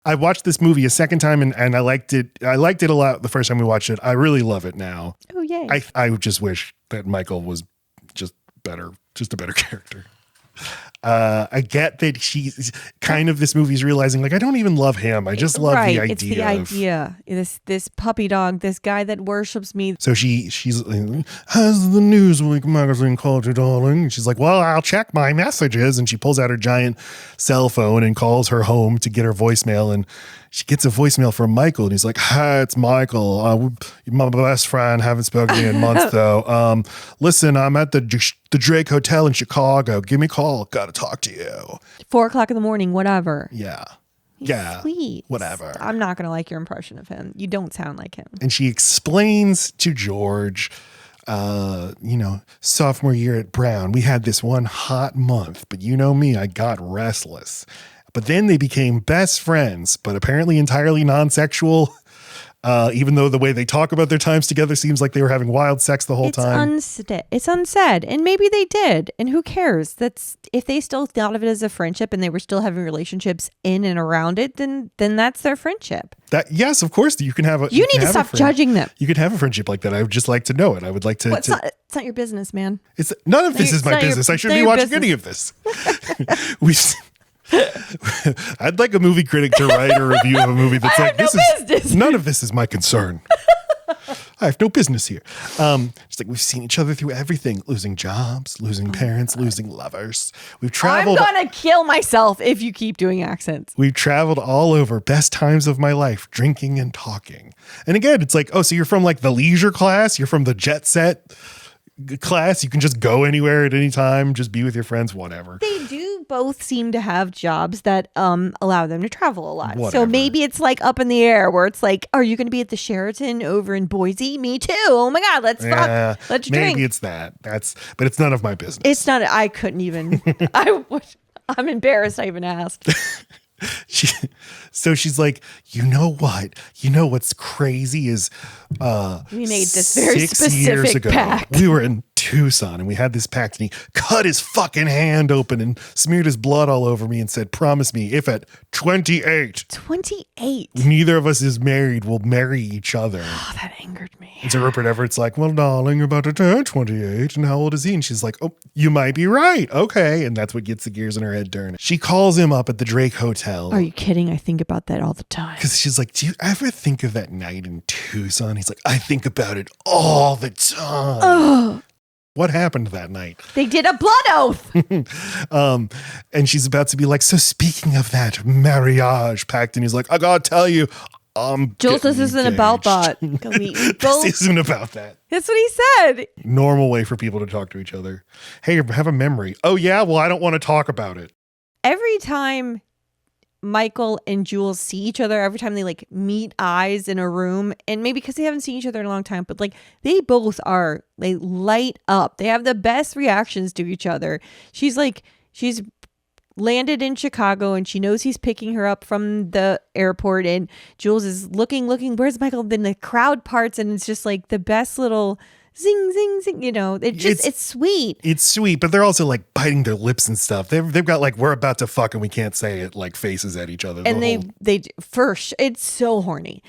I watched this movie a second time and I liked it. I liked it a lot the first time we watched it. I really love it now. Oh, yay. I just wish that Michael was just better, just a better character. I get that she's kind of this movie's realizing like I don't even love him. I just love the idea. It's the idea. This puppy dog, this guy that worships me. So she's like, has the Newsweek magazine called you, darling? And she's like, well, I'll check my messages. And she pulls out her giant cell phone and calls her home to get her voicemail. And she gets a voicemail from Michael, and he's like, "Hi, it's Michael. My best friend. Haven't spoken to you in months, though. Listen, I'm at the Drake Hotel in Chicago. Give me a call. Got to talk to you. 4:00 in the morning, whatever." Yeah. He's yeah. Sweet. Whatever. I'm not going to like your impression of him. You don't sound like him. And she explains to George, sophomore year at Brown, we had this one hot month, but you know me, I got restless. But then they became best friends, but apparently entirely non-sexual, even though the way they talk about their times together seems like they were having wild sex the whole time. It's unsaid. And maybe they did. And who cares? That's if they still thought of it as a friendship and they were still having relationships in and around it, then that's their friendship. Yes, of course. You can have a. You need to stop judging them. You could have a friendship like that. I would just like to know it. I would like to. Well, it's not your business, man. None of this is my business. I shouldn't be watching any of this. I'd like a movie critic to write a review of a movie that's none of this is my concern. I have no business here. It's like we've seen each other through everything: losing jobs, losing parents, losing lovers. We've traveled. I'm gonna kill myself if you keep doing accents. We've traveled all over. Best times of my life, drinking and talking. And again, it's like, oh, so you're from like the leisure class? You're from the jet set class? You can just go anywhere at any time, just be with your friends, whatever. They do both seem to have jobs that allow them to travel a lot. Whatever. So maybe it's like up in the air where it's like, are you going to be at the Sheraton over in Boise? Me too. Oh my God, let's fuck. Let's drink. Maybe it's that. But it's none of my business. It's not. I couldn't even. I'm embarrassed I even asked. So she's like, you know what? You know what's crazy is we made this very 6 years specific ago, pact. we were in Tucson and we had this pact, and he cut his fucking hand open and smeared his blood all over me and said, promise me if at 28 neither of us is married, we'll marry each other. Oh, that angered me. And so Rupert Everett's like, well, darling, you're about to turn 28, and how old is he? And she's like, oh, you might be right. Okay. And that's what gets the gears in her head turning. She calls him up at the Drake Hotel. Are you kidding? I think about that all the time. Because she's like, do you ever think of that night in Tucson? He's like, I think about it all the time. Ugh. What happened that night? They did a blood oath. And she's about to be like, so speaking of that marriage pact, and he's like, I gotta tell you, Jules, this isn't about that. This isn't about that. That's what he said. Normal way for people to talk to each other. Hey, have a memory. Oh yeah, well, I don't want to talk about it. Every time Michael and Jules see each other, every time they like meet eyes in a room, and maybe because they haven't seen each other in a long time, but like they light up. They have the best reactions to each other. She's landed in Chicago and she knows he's picking her up from the airport, and Jules is looking, where's Michael? Then the crowd parts and it's just like the best little zing, zing, zing, it's sweet. It's sweet, but they're also like biting their lips and stuff. They've got like, we're about to fuck and we can't say it, like faces at each other. And it's so horny.